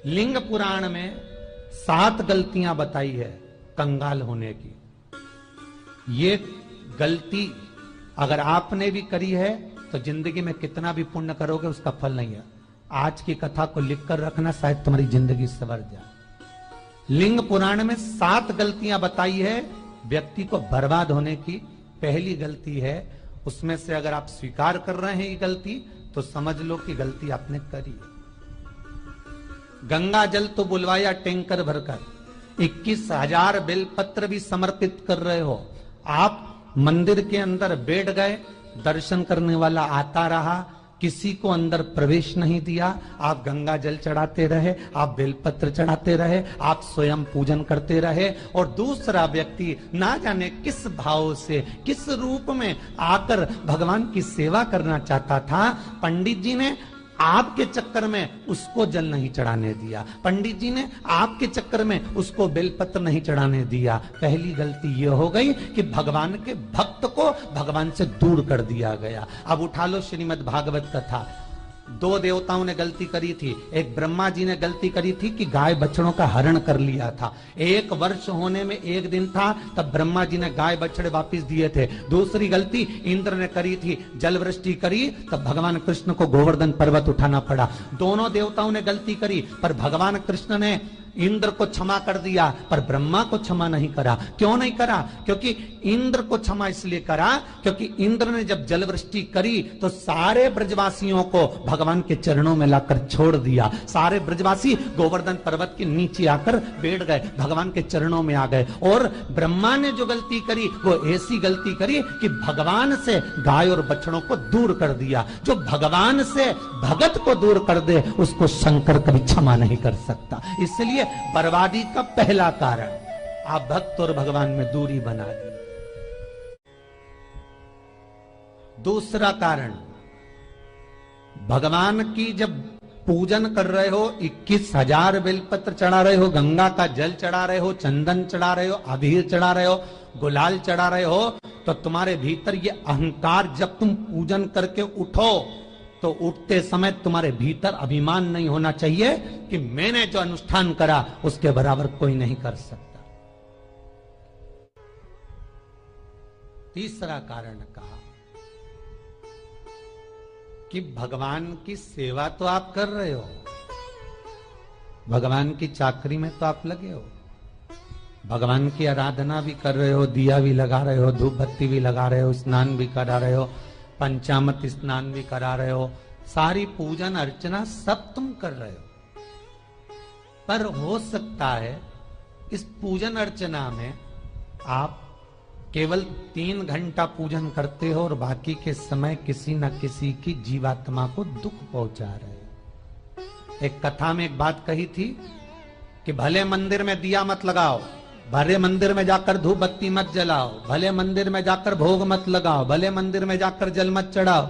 लिंग पुराण में 7 गलतियां बताई है कंगाल होने की। ये गलती अगर आपने भी करी है तो जिंदगी में कितना भी पुण्य करोगे उसका फल नहीं है। आज की कथा को लिखकर रखना, शायद तुम्हारी जिंदगी संवर जाए। लिंग पुराण में 7 गलतियां बताई है व्यक्ति को बर्बाद होने की। पहली गलती है, उसमें से अगर आप स्वीकार कर रहे हैं ये गलती तो समझ लो कि गलती आपने करी है। गंगा जल तो बुलवाया टैंकर भरकर, 21,000 बेलपत्र भी समर्पित कर रहे हो। आप मंदिर के अंदर बैठ गए, दर्शन करने वाला आता रहा, किसी को अंदर प्रवेश नहीं दिया। आप गंगा जल चढ़ाते रहे, आप बेलपत्र चढ़ाते रहे, आप स्वयं पूजन करते रहे, और दूसरा व्यक्ति ना जाने किस भाव से, किस रूप में आकर भगवान की सेवा करना चाहता था। पंडित जी ने आपके चक्कर में उसको जल नहीं चढ़ाने दिया, पंडित जी ने आपके चक्कर में उसको बेलपत्र नहीं चढ़ाने दिया। पहली गलती यह हो गई कि भगवान के भक्त को भगवान से दूर कर दिया गया। अब उठा लो श्रीमद् भागवत कथा। 2 देवताओं ने गलती करी थी। एक ब्रह्मा जी ने गलती करी थी कि गाय बछड़ों का हरण कर लिया था। 1 वर्ष होने में 1 दिन था तब ब्रह्मा जी ने गाय बछड़े वापस दिए थे। दूसरी गलती इंद्र ने करी थी, जल वृष्टि करी तब भगवान कृष्ण को गोवर्धन पर्वत उठाना पड़ा। दोनों देवताओं ने गलती करी, पर भगवान कृष्ण ने इंद्र को क्षमा कर दिया पर ब्रह्मा को क्षमा नहीं करा। क्यों नहीं करा? क्योंकि इंद्र को क्षमा इसलिए करा क्योंकि इंद्र ने जब जल वृष्टि करी तो सारे ब्रजवासियों को भगवान के चरणों में लाकर छोड़ दिया। सारे ब्रजवासी गोवर्धन पर्वत के नीचे आकर बैठ गए, भगवान के चरणों में आ गए। और ब्रह्मा ने जो गलती करी वो ऐसी गलती करी कि भगवान से गाय और बछड़ों को दूर कर दिया। जो भगवान से भगत को दूर कर दे उसको शंकर कभी क्षमा नहीं कर सकता। इसलिए बर्बादी का पहला कारण आप भक्त और भगवान में दूरी बना दी। दूसरा कारण, भगवान की जब पूजन कर रहे हो, 21,000 बेलपत्र चढ़ा रहे हो, गंगा का जल चढ़ा रहे हो, चंदन चढ़ा रहे हो, अबीर चढ़ा रहे हो, गुलाल चढ़ा रहे हो, तो तुम्हारे भीतर ये अहंकार, जब तुम पूजन करके उठो तो उठते समय तुम्हारे भीतर अभिमान नहीं होना चाहिए कि मैंने जो अनुष्ठान करा उसके बराबर कोई नहीं कर सकता। तीसरा कारण कहा कि भगवान की सेवा तो आप कर रहे हो, भगवान की चाकरी में तो आप लगे हो, भगवान की आराधना भी कर रहे हो, दिया भी लगा रहे हो, धूप बत्ती भी लगा रहे हो, स्नान भी करा रहे हो, पंचामृत स्नान भी करा रहे हो, सारी पूजन अर्चना सब तुम कर रहे हो। पर हो सकता है इस पूजन अर्चना में आप केवल 3 घंटा पूजन करते हो और बाकी के समय किसी न किसी की जीवात्मा को दुख पहुंचा रहे हो। एक कथा में एक बात कही थी कि भले मंदिर में दिया मत लगाओ, भले मंदिर में जाकर धूप बत्ती मत जलाओ, भले मंदिर में जाकर भोग मत लगाओ, भले मंदिर में जाकर जल मत चढ़ाओ,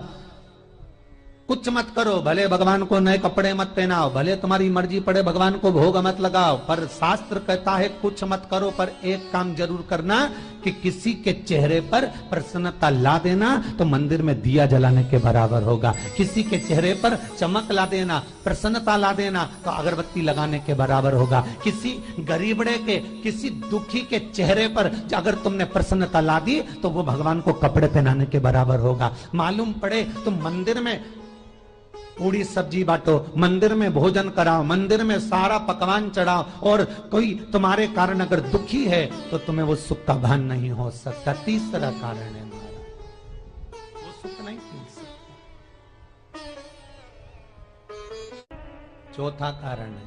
कुछ मत करो, भले भगवान को नए कपड़े मत पहनाओ, भले तुम्हारी मर्जी पड़े भगवान को भोग मत लगाओ, पर शास्त्र कहता है कुछ मत करो, पर एक काम जरूर करना कि किसी के चेहरे पर प्रसन्नता ला देना तो मंदिर में दिया जलाने के बराबर होगा। किसी के चेहरे पर चमक ला देना, प्रसन्नता ला देना तो अगरबत्ती लगाने के बराबर होगा। किसी गरीबड़े के, किसी दुखी के चेहरे पर अगर तुमने प्रसन्नता ला दी तो वो भगवान को कपड़े पहनाने के बराबर होगा। मालूम पड़े तुम मंदिर में पूरी सब्जी बांटो, मंदिर में भोजन कराओ, मंदिर में सारा पकवान चढ़ाओ, और कोई तुम्हारे कारण अगर दुखी है तो तुम्हें वो सुख का भान नहीं हो सकता। तीसरा कारण है हमारा, वो सुख नहीं मिल सकता। चौथा कारण है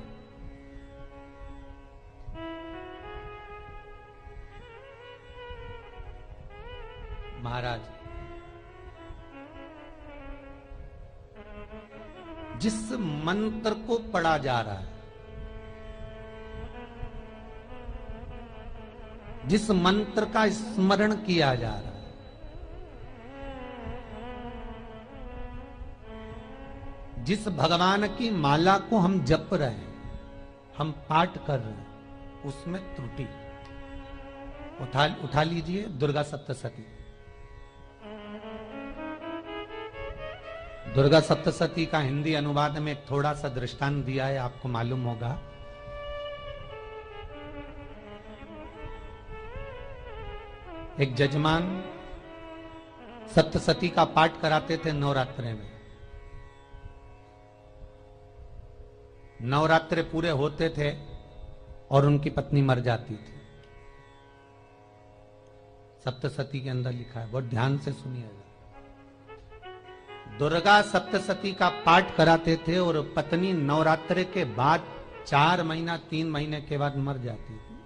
महाराज, जिस मंत्र को पढ़ा जा रहा है, जिस मंत्र का स्मरण किया जा रहा है, जिस भगवान की माला को हम जप रहे हैं, हम पाठ कर रहे हैं, उसमें त्रुटि। उठा लीजिए दुर्गा सप्तशती। दुर्गा सप्तशती का हिंदी अनुवाद में एक थोड़ा सा दृष्टांत दिया है, आपको मालूम होगा। एक जजमान सप्तशती का पाठ कराते थे नवरात्रे में। नवरात्रे पूरे होते थे और उनकी पत्नी मर जाती थी। सप्तशती के अंदर लिखा है, बहुत ध्यान से सुनिएगा। दुर्गा सप्तशती का पाठ कराते थे और पत्नी नवरात्रे के बाद 4 महीना 3 महीने के बाद मर जाती थी।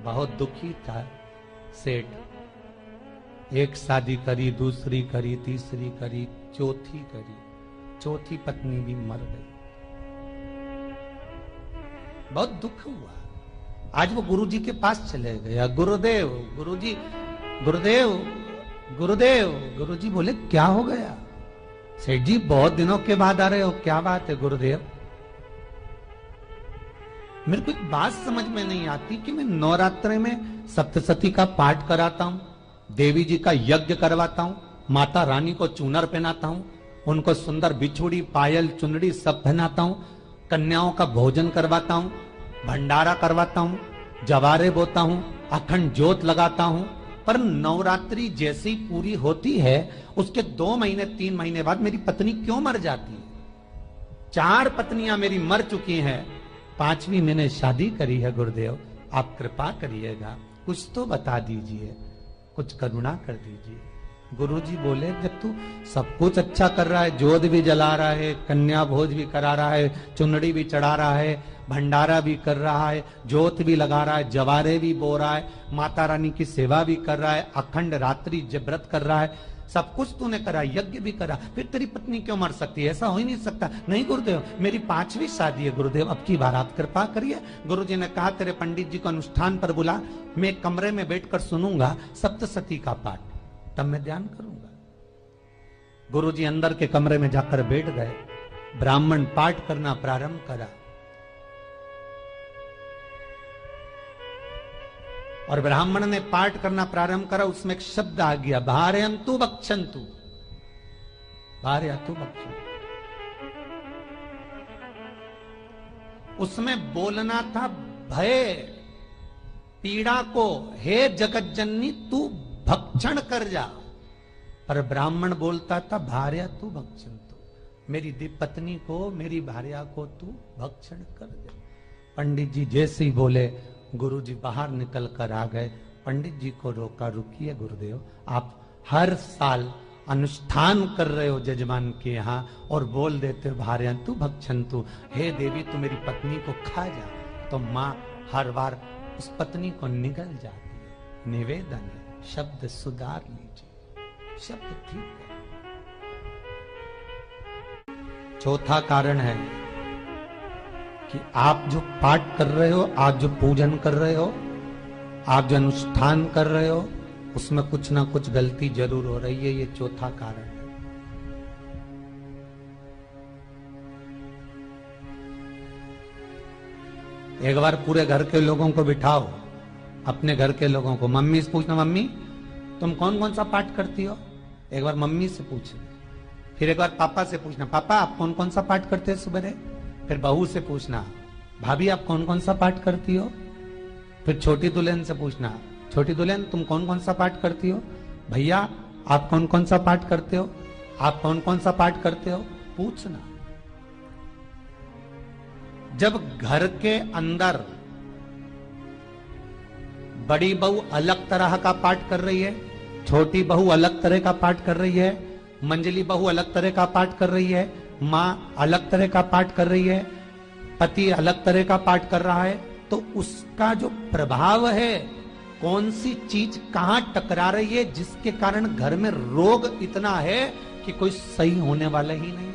बहुत दुखी था सेठ। एक शादी करी, दूसरी करी, तीसरी करी, चौथी करी, चौथी पत्नी भी मर गई। बहुत दुख हुआ। आज वो गुरुजी के पास चले गया, गुरुदेव, गुरुजी, गुरुदेव, गुरुदेव। गुरुजी बोले क्या हो गया? सेठ जी बहुत दिनों के बाद आ रहे हो, क्या बात है गुरुदेव? मेरे को एक बात समझ में नहीं आती कि मैं नवरात्रे में सप्तशती का पाठ कराता हूं, देवी जी का यज्ञ करवाता हूं, माता रानी को चूनर पहनाता हूं, उनको सुंदर बिछुड़ी, पायल, चुनरी सब पहनाता हूं, कन्याओं का भोजन करवाता हूं, भंडारा करवाता हूं, जवारे बोता हूं, अखंड ज्योत लगाता हूं, पर नवरात्रि जैसी पूरी होती है उसके 2 महीने 3 महीने बाद मेरी पत्नी क्यों मर जाती है? 4 पत्नियां मेरी मर चुकी हैं, 5वीं मैंने शादी करी है। गुरुदेव आप कृपा करिएगा, कुछ तो बता दीजिए, कुछ करुणा कर दीजिए। गुरुजी बोले जब तू सब कुछ अच्छा कर रहा है, जोत भी जला रहा है, कन्या भोज भी करा रहा है, चुनड़ी भी चढ़ा रहा है, भंडारा भी कर रहा है, जोत भी लगा रहा है, जवारे भी बो रहा है, माता रानी की सेवा भी कर रहा है, अखंड रात्रि व्रत कर रहा है, सब कुछ तूने करा, यज्ञ भी करा, फिर तेरी पत्नी क्यों मर सकती है? ऐसा हो ही नहीं सकता। नहीं गुरुदेव मेरी 5वीं शादी है गुरुदेव, अब की बार आप कृपा करिए। गुरुजी ने कहा तेरे पंडित जी को अनुष्ठान पर बुला, मैं कमरे में बैठकर सुनूंगा सप्तशती का पाठ, तब मैं ध्यान करूंगा। गुरुजी अंदर के कमरे में जाकर बैठ गए, ब्राह्मण पाठ करना प्रारंभ करा और ब्राह्मण ने पाठ करना प्रारंभ करा। उसमें एक शब्द आ गया, भार्यंतु भक्षन्तु, भार्यंतु भक्षन्तु। उसमें बोलना था भय पीड़ा को, हे जगत जननी तू भक्षण कर जा, पर ब्राह्मण बोलता था भार्या तू भक्षन्तु, मेरी पत्नी को, मेरी भार्या को तू भक्षण कर दे। पंडित जी जैसे ही बोले गुरुजी बाहर निकल कर आ गए। पंडित जी को रोका, रुकिए गुरुदेव आप हर साल अनुष्ठान कर रहे हो जजमान के यहाँ और बोल देते हो भार्यंतु भक्षन्तु, हे देवी तू मेरी पत्नी को खा जा, तो माँ हर बार उस पत्नी को निगल जाती है। निवेदन है, शब्द सुधार लीजिए, शब्द ठीक है। चौथा कारण है कि आप जो पाठ कर रहे हो, आप जो पूजन कर रहे हो, आप जो अनुष्ठान कर रहे हो, उसमें कुछ ना कुछ गलती जरूर हो रही है। ये चौथा कारण है। एक बार पूरे घर के लोगों को बिठाओ, अपने घर के लोगों को, मम्मी से पूछना मम्मी तुम कौन कौन सा पाठ करती हो? एक बार मम्मी से पूछना, फिर एक बार पापा से पूछना, पापा आप कौन कौन सा पाठ करते हो सुबह? फिर बहू से पूछना, भाभी आप कौन कौन सा पाठ करती हो? फिर छोटी दुल्हन से पूछना, छोटी दुल्हन तुम कौन कौन सा पाठ करती हो? भैया आप कौन कौन सा पाठ करते हो? आप कौन कौन सा पाठ करते हो? पूछना। जब घर के अंदर बड़ी बहू अलग तरह का पाठ कर रही है, छोटी बहू अलग तरह का पाठ कर रही है, मंजली बहू अलग तरह का पाठ कर रही है, माँ अलग तरह का पाठ कर रही है, पति अलग तरह का पाठ कर रहा है, तो उसका जो प्रभाव है, कौन सी चीज कहां टकरा रही है जिसके कारण घर में रोग इतना है कि कोई सही होने वाला ही नहीं है।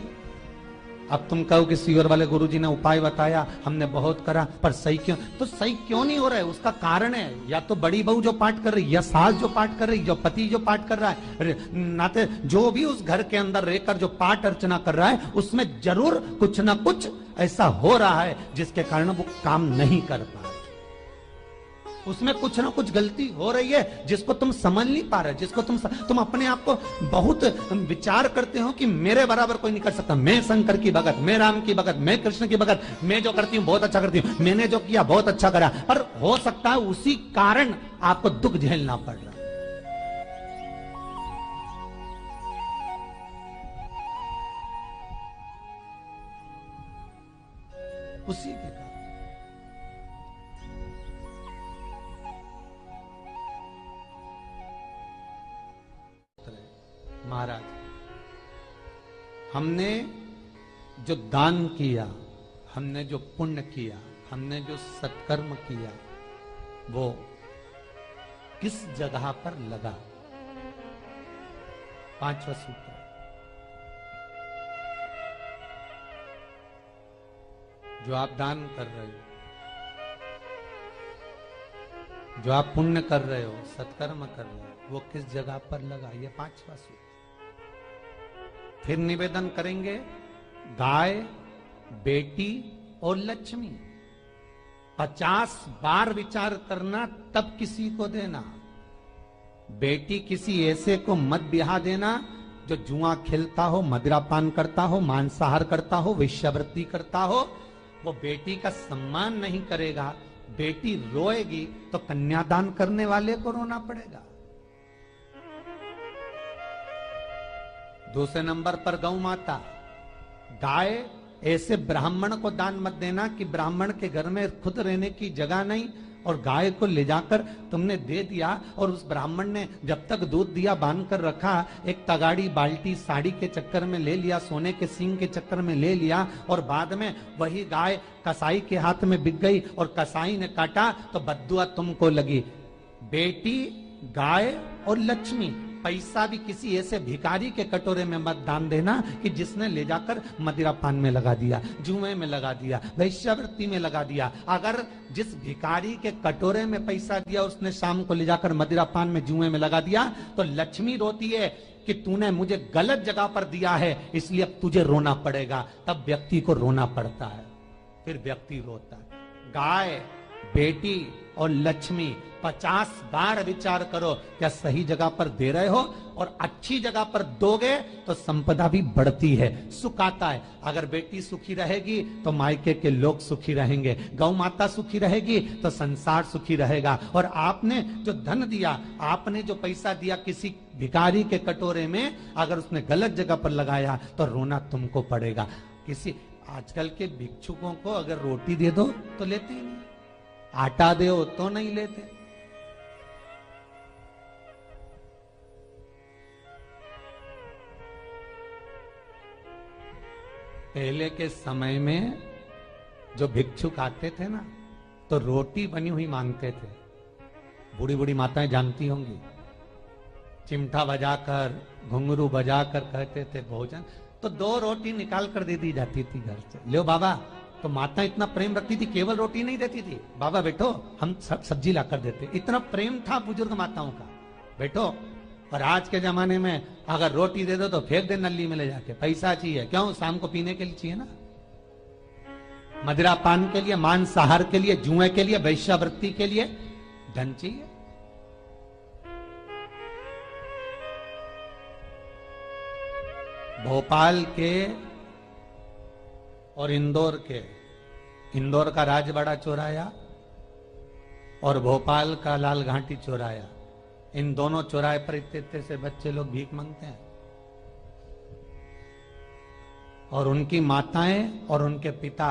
अब तुम कहो कि सीवर वाले गुरुजी ने उपाय बताया, हमने बहुत करा, पर सही क्यों? तो सही क्यों नहीं हो रहा है? उसका कारण है या तो बड़ी बहू जो पाठ कर रही, या सास जो पाठ कर रही, जो पति जो पाठ कर रहा है, नाते जो भी उस घर के अंदर रहकर जो पाठ अर्चना कर रहा है, उसमें जरूर कुछ ना कुछ ऐसा हो रहा है जिसके कारण वो काम नहीं कर पा रहा। उसमें कुछ ना कुछ गलती हो रही है जिसको तुम समझ नहीं पा रहे, जिसको तुम अपने आप को बहुत विचार करते हो कि मेरे बराबर कोई नहीं कर सकता, मैं शंकर की भगत, मैं राम की भगत, मैं कृष्ण की भगत, मैं जो करती हूँ बहुत अच्छा करती हूँ, मैंने जो किया बहुत अच्छा करा। पर हो सकता है उसी कारण आपको दुख झेलना पड़ रहा। उसी के कारण महाराज, हमने जो दान किया, हमने जो पुण्य किया, हमने जो सत्कर्म किया, वो किस जगह पर लगा? पांचवा सूत्र, जो आप दान कर रहे हो, जो आप पुण्य कर रहे हो, सत्कर्म कर रहे हो, वो किस जगह पर लगा? ये पांचवा सूत्र। फिर निवेदन करेंगे, गाय, बेटी और लक्ष्मी 50 बार विचार करना तब किसी को देना। बेटी किसी ऐसे को मत ब्याह देना जो जुआ खेलता हो, मदिरापान करता हो, मांसाहार करता हो, वेश्यावृत्ति करता हो। वो बेटी का सम्मान नहीं करेगा। बेटी रोएगी तो कन्यादान करने वाले को रोना पड़ेगा। दूसरे नंबर पर गौ माता, गाय ऐसे ब्राह्मण को दान मत देना कि ब्राह्मण के घर में खुद रहने की जगह नहीं और गाय को ले जाकर तुमने दे दिया और उस ब्राह्मण ने जब तक दूध दिया बांध कर रखा, एक तगाड़ी बाल्टी साड़ी के चक्कर में ले लिया, सोने के सींग के चक्कर में ले लिया और बाद में वही गाय कसाई के हाथ में बिक गई और कसाई ने काटा तो बद्दुआ तुमको लगी। बेटी, गाय और लक्ष्मी, पैसा भी किसी ऐसे भिखारी के कटोरे में मत दान देना कि जिसने ले जाकर मदिरा पान में लगा दिया, जुए में लगा दिया, वैश्यावृत्ति में लगा दिया। अगर जिस भिखारी के कटोरे में पैसा दिया उसने शाम को ले जाकर मदिरा पान में, जुए में लगा दिया तो लक्ष्मी रोती है कि तूने मुझे गलत जगह पर दिया है, इसलिए अब तुझे रोना पड़ेगा। तब व्यक्ति को रोना पड़ता है, फिर व्यक्ति रोता है। गाय, बेटी और लक्ष्मी 50 बार विचार करो क्या सही जगह पर दे रहे हो, और अच्छी जगह पर दोगे तो संपदा भी बढ़ती है, सुख आता है। अगर बेटी सुखी रहेगी तो मायके के लोग सुखी रहेंगे, गौ माता सुखी रहेगी तो संसार सुखी रहेगा। और आपने जो धन दिया, आपने जो पैसा दिया किसी भिखारी के कटोरे में, अगर उसने गलत जगह पर लगाया तो रोना तुमको पड़ेगा। किसी आजकल के भिक्षुकों को अगर रोटी दे दो तो लेते ही नहीं, आटा दो तो नहीं लेते। पहले के समय में जो भिक्षुक आते थे ना तो रोटी बनी हुई मांगते थे। बूढ़ी बूढ़ी माताएं जानती होंगी, चिमटा बजाकर, घुंघरू बजाकर कहते थे भोजन, तो 2 रोटी निकाल कर दे दी जाती थी घर से। लो बाबा, तो माता इतना प्रेम रखती थी, केवल रोटी नहीं देती थी, बाबा बैठो हम सब्जी ला कर देते। इतना प्रेम था बुजुर्ग माताओं का, बैठो। और आज के जमाने में अगर रोटी दे दो तो फेंक दे नली में ले जाके, पैसा चाहिए। क्यों? शाम को पीने के लिए चाहिए ना, मदिरा पान के लिए, मांसाहार के लिए, जुए के लिए, वैश्यावृत्ति के लिए धन चाहिए। भोपाल के और इंदौर का राजवाड़ा चौराया और भोपाल का लाल घाटी चौराया, इन दोनों चौराहे पर इतने से बच्चे लोग भीख मांगते हैं और उनकी माताएं और उनके पिता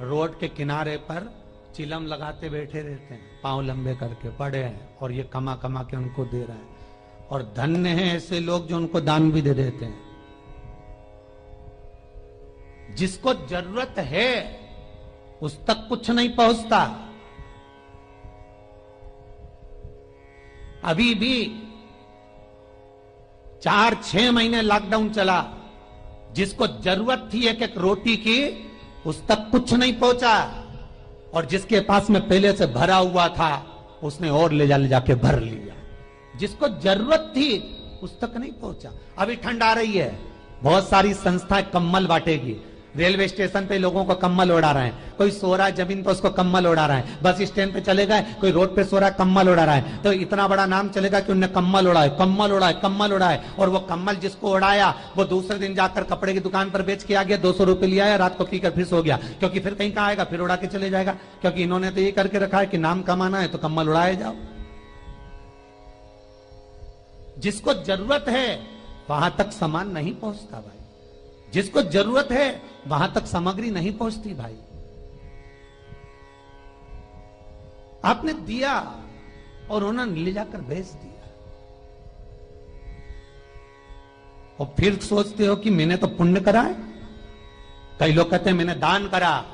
रोड के किनारे पर चिलम लगाते बैठे रहते हैं, पांव लंबे करके पड़े हैं, और ये कमा कमा के उनको दे रहा है। और धन्य हैं ऐसे लोग जो उनको दान भी दे देते हैं। जिसको जरूरत है उस तक कुछ नहीं पहुंचता। अभी भी 4-6 महीने लॉकडाउन चला, जिसको जरूरत थी एक रोटी की उस तक कुछ नहीं पहुंचा, और जिसके पास में पहले से भरा हुआ था उसने और ले जाके भर लिया। जिसको जरूरत थी उस तक नहीं पहुंचा। अभी ठंड आ रही है, बहुत सारी संस्थाएं कंबल बांटेगी। रेलवे स्टेशन पे लोगों को कम्बल उड़ा रहे हैं, कोई सो रहा है जमीन पे उसको कम्बल उड़ा रहा है, बस स्टैंड पे चले गए कोई रोड पे सो रहा है कम्बल उड़ा रहा है, तो इतना बड़ा नाम चलेगा कि उनने कम्बल उड़ाए, कम्बल उड़ाए, कम्बल उड़ाए। और वो कम्बल जिसको उड़ाया वो दूसरे दिन जाकर कपड़े की दुकान पर बेच के आ गया, 200 रुपए लिया है, रात को पीकर फिर सो गया, क्योंकि फिर कहीं कहाँ आएगा, फिर उड़ा के चले जाएगा, क्योंकि इन्होंने तो ये करके रखा है कि नाम कमाना है तो कम्बल उड़ाए जाओ। जिसको जरूरत है वहां तक सामान नहीं पहुंचता भाई, जिसको जरूरत है वहां तक सामग्री नहीं पहुंचती भाई। आपने दिया और उन्होंने ले जाकर बेच दिया, और फिर सोचते हो कि मैंने तो पुण्य करा है। कई लोग कहते हैं मैंने दान करा,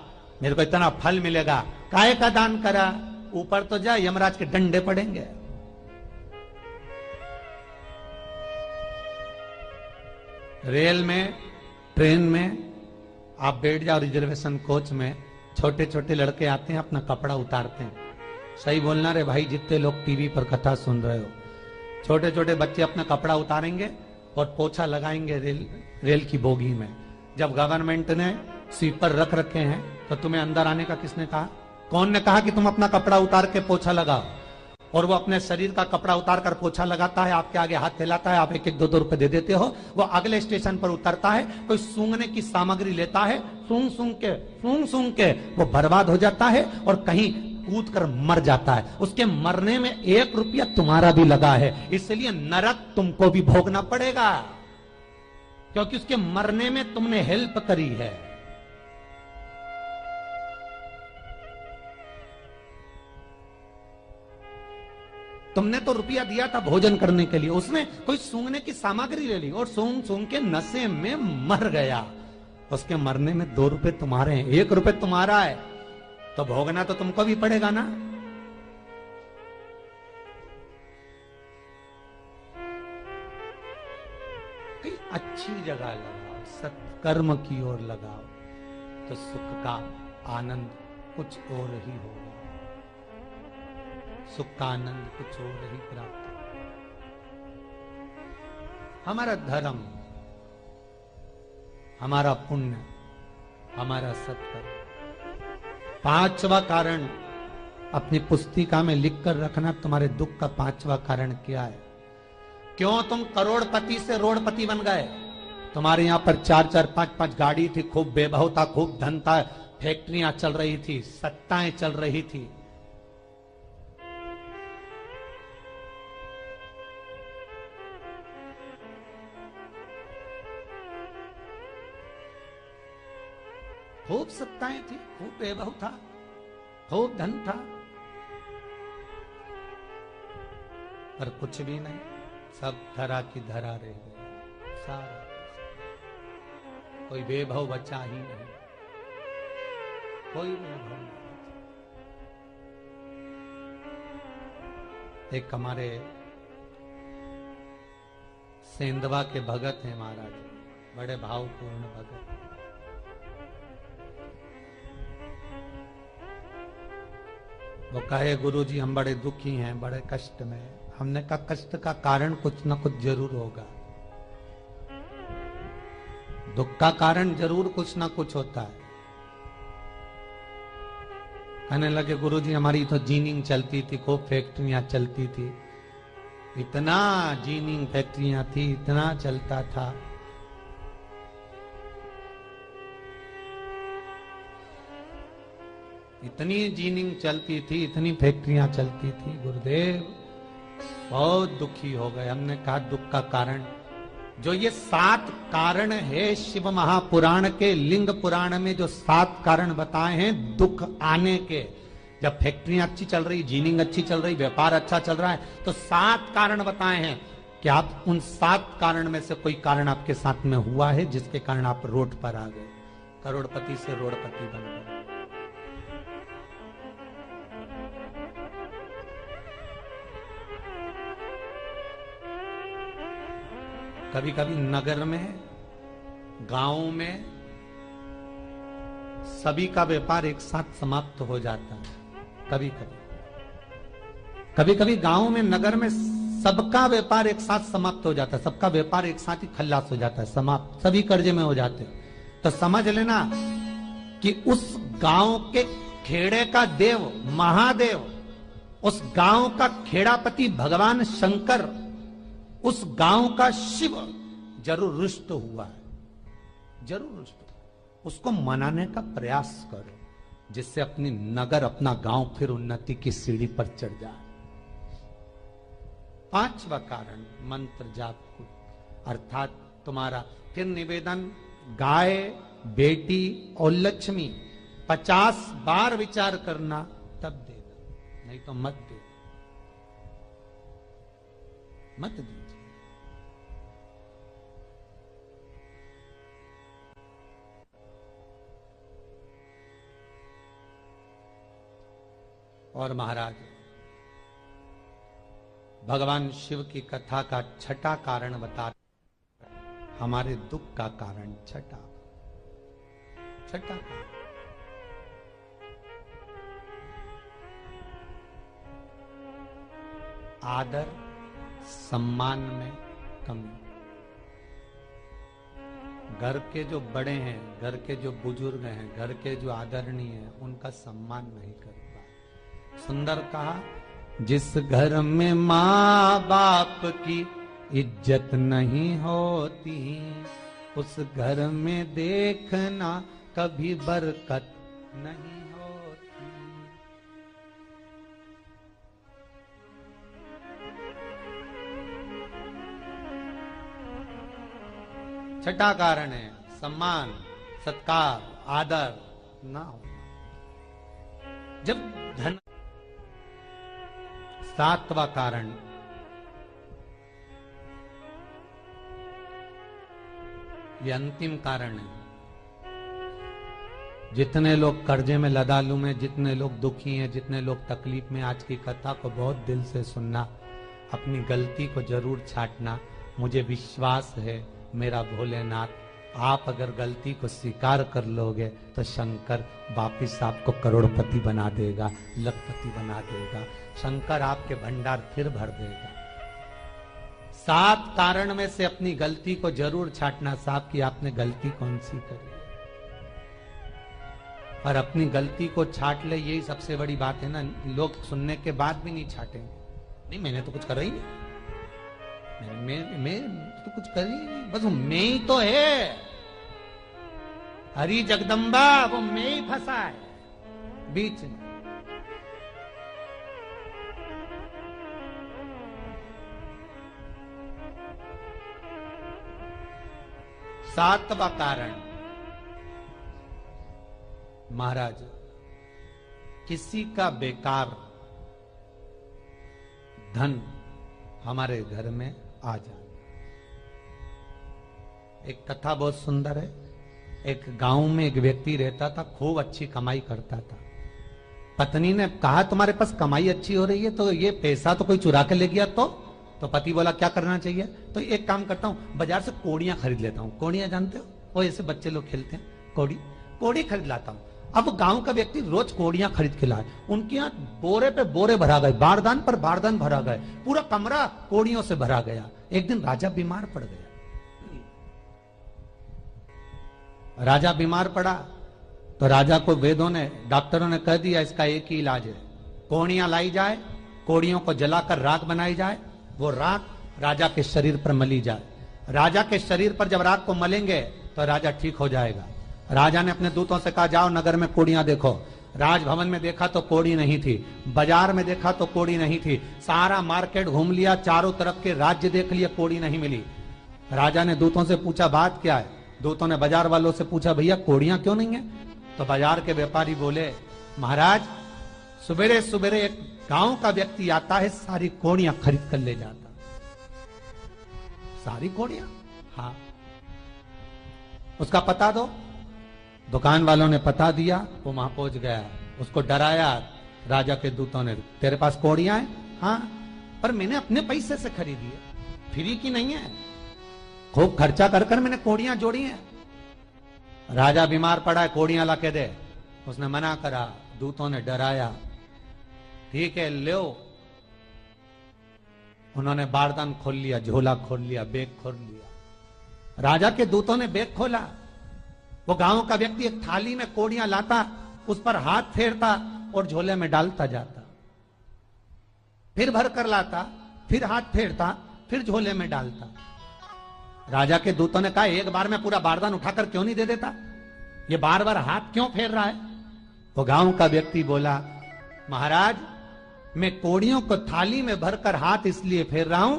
मेरे को इतना फल मिलेगा। काहे का दान करा? ऊपर तो जा, यमराज के डंडे पड़ेंगे। रेल में, ट्रेन में आप बैठ जाओ रिजर्वेशन कोच में, छोटे छोटे लड़के आते हैं अपना कपड़ा उतारते हैं। सही बोलना रे भाई, जितने लोग टीवी पर कथा सुन रहे हो, छोटे छोटे बच्चे अपना कपड़ा उतारेंगे और पोछा लगाएंगे रेल की बोगी में। जब गवर्नमेंट ने स्वीपर रख रखे हैं तो तुम्हें अंदर आने का किसने कहा? कौन ने कहा कि तुम अपना कपड़ा उतार के पोछा लगाओ? और वो अपने शरीर का कपड़ा उतार कर पोछा लगाता है, आपके आगे हाथ फैलाता है, आप एक एक 2-2 रुपए दे देते हो। वो अगले स्टेशन पर उतरता है, कोई सूंघने की सामग्री लेता है, सूंघ सूंघ के वो बर्बाद हो जाता है और कहीं कूद कर मर जाता है। उसके मरने में 1 रुपया तुम्हारा भी लगा है, इसलिए नरक तुमको भी भोगना पड़ेगा, क्योंकि उसके मरने में तुमने हेल्प करी है। तुमने तो रुपया दिया था भोजन करने के लिए, उसने कोई सूंघने की सामग्री ले ली और सूंघ सूंघ के नशे में मर गया। उसके मरने में 2 रुपए तुम्हारे हैं, 1 रुपए तुम्हारा है, तो भोगना तो तुमको भी पड़ेगा ना। कहीं अच्छी जगह लगाओ, सत्कर्म की ओर लगाओ, तो सुख का आनंद कुछ और ही होगा, सुख का आनंद कुछ और ही प्राप्त होगा। हमारा धर्म, हमारा पुण्य, हमारा सत्कर्म। 5वां कारण अपनी पुस्तिका में लिख कर रखना, तुम्हारे दुख का 5वां कारण क्या है? क्यों तुम करोड़पति से रोड़पति बन गए? तुम्हारे यहां पर 4-4, 5-5 गाड़ी थी, खूब वैभव था, खूब धन था, फैक्ट्रियां चल रही थी, सत्ताएं चल रही थी। खूब सत्ताएं थी, खूब वैभव था, खूब धन था, पर कुछ भी नहीं, सब धरा की धरा रह गए। सारा कोई वैभव बचा ही नहीं, कोई वैभव नहीं। एक हमारे सेंधवा के भगत हैं महाराज, बड़े भावपूर्ण भगत। वो कहे गुरुजी हम बड़े दुखी हैं, बड़े कष्ट में। हमने कहा कष्ट का कारण कुछ ना कुछ जरूर होगा, दुख का कारण जरूर कुछ ना कुछ होता है। कहने लगे गुरुजी हमारी तो जीनिंग चलती थी, खूब फैक्ट्रियां चलती थी, इतना जीनिंग फैक्ट्रियां थी, इतना चलता था। इतनी जीनिंग चलती थी, इतनी फैक्ट्रियां चलती थी, गुरुदेव बहुत दुखी हो गए। हमने कहा दुख का कारण, जो ये 7 कारण है शिव महापुराण के, लिंग पुराण में जो 7 कारण बताए हैं दुख आने के, जब फैक्ट्रियां अच्छी चल रही, जीनिंग अच्छी चल रही, व्यापार अच्छा चल रहा है, तो 7 कारण बताए हैं कि आप उन 7 कारण में से कोई कारण आपके साथ में हुआ है जिसके कारण आप रोड पर आ गए, करोड़पति से रोडपति बन गए। कभी कभी नगर में, गांव में सभी का व्यापार एक साथ समाप्त हो जाता है। कभी कभी गांव में, नगर में सबका व्यापार एक साथ समाप्त हो जाता है, सबका व्यापार एक साथ ही खल्लास हो जाता है, समाप्त, सभी कर्जे में हो जाते हैं। तो समझ लेना कि उस गांव के खेड़े का देव महादेव, उस गांव का खेड़ापति भगवान शंकर, उस गांव का शिव जरूर रुष्ट हुआ है, जरूर रुष्ट। उसको मनाने का प्रयास करो जिससे अपनी नगर, अपना गांव फिर उन्नति की सीढ़ी पर चढ़ जाए। पांचवा कारण मंत्र जाप को, अर्थात तुम्हारा फिर निवेदन, गाय, बेटी और लक्ष्मी 50 बार विचार करना तब देना, नहीं तो मत दे, मत दीजिए। और महाराज भगवान शिव की कथा का छठा कारण बता, हमारे दुख का कारण छठा कारण आदर सम्मान में कमी। घर के जो बड़े हैं, घर के जो बुजुर्ग हैं, घर के जो आदरणीय हैं, उनका सम्मान नहीं कर पाए। सुंदर कहा, जिस घर में माँ बाप की इज्जत नहीं होती, उस घर में देखना कभी बरकत नहीं होती। छठा कारण है सम्मान, सत्कार, आदर ना होना। जब धन। सातवां कारण ये अंतिम कारण है। जितने लोग कर्जे में, लदालू में, जितने लोग दुखी हैं, जितने लोग तकलीफ में, आज की कथा को बहुत दिल से सुनना, अपनी गलती को जरूर छांटना। मुझे विश्वास है मेरा भोलेनाथ, आप अगर गलती को स्वीकार कर लोगे तो शंकर वापिस आपको करोड़पति बना देगा, लखपति बना देगा। शंकर आपके भंडार फिर भर देगा। 7 कारण में से अपनी गलती को जरूर छांटना साहब कि आपने गलती कौन सी करी, और अपनी गलती को छांट ले, यही सबसे बड़ी बात है ना। लोग सुनने के बाद भी नहीं छाटेंगे, नहीं मैंने तो कुछ करा ही नहीं, मैं तो कुछ कर ही नहीं, बस मैं ही तो है, हरी जगदम्बा वो मैं ही फंसा है बीच में। सातवां कारण महाराज, किसी का बेकार धन हमारे घर में आ जाए। एक कथा बहुत सुंदर है। एक गांव में एक व्यक्ति रहता था, खूब अच्छी कमाई करता था। पत्नी ने कहा तुम्हारे पास कमाई अच्छी हो रही है तो ये पैसा तो कोई चुरा के ले गया तो पति बोला क्या करना चाहिए, तो एक काम करता हूं, बाजार से कोड़ियां खरीद लेता हूं। कोड़ियां जानते हो, वो ऐसे बच्चे लोग खेलते हैं, कोड़ी खरीद लाता हूं। अब गांव का व्यक्ति रोज कोड़ियां खरीद के लाए, उनके यहाँ बोरे पे बोरे भरा गए, बारदान पर बारदान भरा गए, पूरा कमरा कोड़ियों से भरा गया। एक दिन राजा बीमार पड़ गया। राजा बीमार पड़ा तो राजा को वेदों ने, डॉक्टरों ने कह दिया इसका एक ही इलाज है, कोड़ियां लाई जाए, कोड़ियों को जलाकर राख बनाई जाए, वो राख राजा के शरीर पर मली जाए। राजा के शरीर पर जब राख को मलेंगे तो राजा ठीक हो जाएगा। राजा ने अपने दूतों से कहा जाओ नगर में कोड़ियां देखो। राजभवन में देखा तो कोड़ी नहीं थी, बाजार में देखा तो कोड़ी नहीं थी, सारा मार्केट घूम लिया, चारों तरफ के राज्य देख लिया, कोड़ी नहीं मिली। राजा ने दूतों से पूछा बात क्या है। दूतों ने बाजार वालों से पूछा भैया कोड़ियां क्यों नहीं है। तो बाजार के व्यापारी बोले महाराज सुबेरे सुबेरे एक गांव का व्यक्ति आता है, सारी कोड़ियां खरीद कर ले जाता। सारी कोड़ियां? हाँ। उसका पता दो। दुकान वालों ने पता दिया, वो वहां पहुंच गया, उसको डराया। राजा के दूतों ने, तेरे पास कोड़ियां हैं? हाँ, पर मैंने अपने पैसे से खरीदी है, फ्री की नहीं है, खूब खर्चा कर कर मैंने कोड़ियां जोड़ी हैं। राजा बीमार पड़ा है, कोड़ियां लाके दे। उसने मना करा, दूतों ने डराया, ठीक है लो। उन्होंने बारदान खोल लिया, झोला खोल लिया, बैग खोल लिया। राजा के दूतों ने बैग खोला, वो गांव का व्यक्ति एक थाली में कोड़ियां लाता, उस पर हाथ फेरता और झोले में डालता जाता, फिर भर कर लाता, फिर हाथ फेरता, फिर झोले में डालता। राजा के दूतों ने कहा, एक बार में पूरा बारदान उठाकर क्यों नहीं दे देता, ये बार बार हाथ क्यों फेर रहा है? वो गांव का व्यक्ति बोला, महाराज मैं कोड़ियों को थाली में भरकर हाथ इसलिए फेर रहा हूं,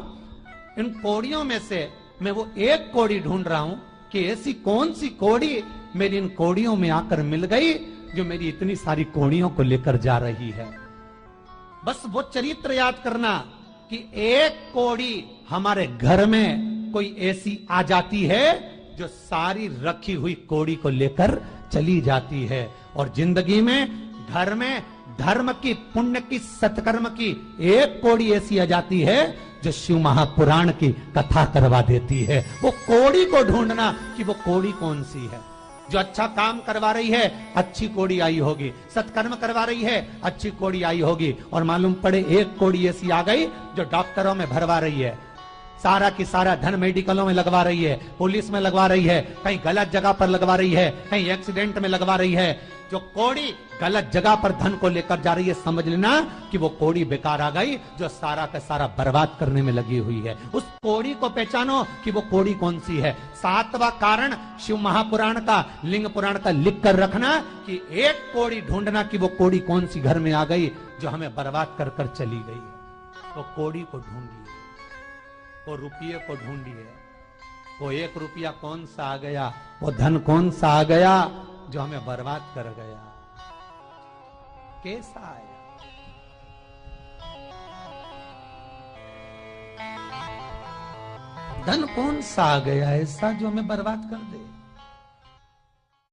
इन कोड़ियों में से मैं वो एक कोड़ी ढूंढ रहा हूं कि ऐसी कौन सी कोड़ी मेरी इन कोड़ियों में आकर मिल गई जो मेरी इतनी सारी कोड़ियों को लेकर जा रही है। बस वो चरित्र याद करना कि एक कोड़ी हमारे घर में कोई ऐसी आ जाती है जो सारी रखी हुई कोड़ी को लेकर चली जाती है। और जिंदगी में घर में धर्म की, पुण्य की, सत्कर्म की एक कोड़ी ऐसी आ जाती है जो शिव महापुराण की कथा करवा देती है। वो कोड़ी को ढूंढना कि वो कोड़ी कौन सी है। जो अच्छा काम करवा रही है अच्छी कोड़ी आई होगी, सत्कर्म करवा रही है अच्छी कोड़ी आई होगी, और मालूम पड़े एक कोड़ी ऐसी आ गई जो डॉक्टरों में भरवा रही है, सारा की सारा धन मेडिकलों में लगवा रही है, पुलिस में लगवा रही है, कहीं गलत जगह पर लगवा रही है, कहीं एक्सीडेंट में लगवा रही है। जो कोड़ी गलत जगह पर धन को लेकर जा रही है, समझ लेना कि वो कोड़ी बेकार आ गई जो सारा का सारा बर्बाद करने में लगी हुई है। उस कोड़ी को पहचानो कि वो कोड़ी कौन सी है। सातवां कारण शिव महापुराण का, लिंग पुराण का लिख कर रखना कि एक कोड़ी ढूंढना कि वो कोड़ी कौन सी घर में आ गई जो हमें बर्बाद कर कर चली गई है। तो कोड़ी को ढूंढिए, वो रुपये को ढूंढिए, वो एक रुपया कौन सा आ गया, वो धन कौन सा आ गया जो हमें बर्बाद कर गया, कैसा आया। धन कौन सा आ गया ऐसा जो हमें बर्बाद कर दे।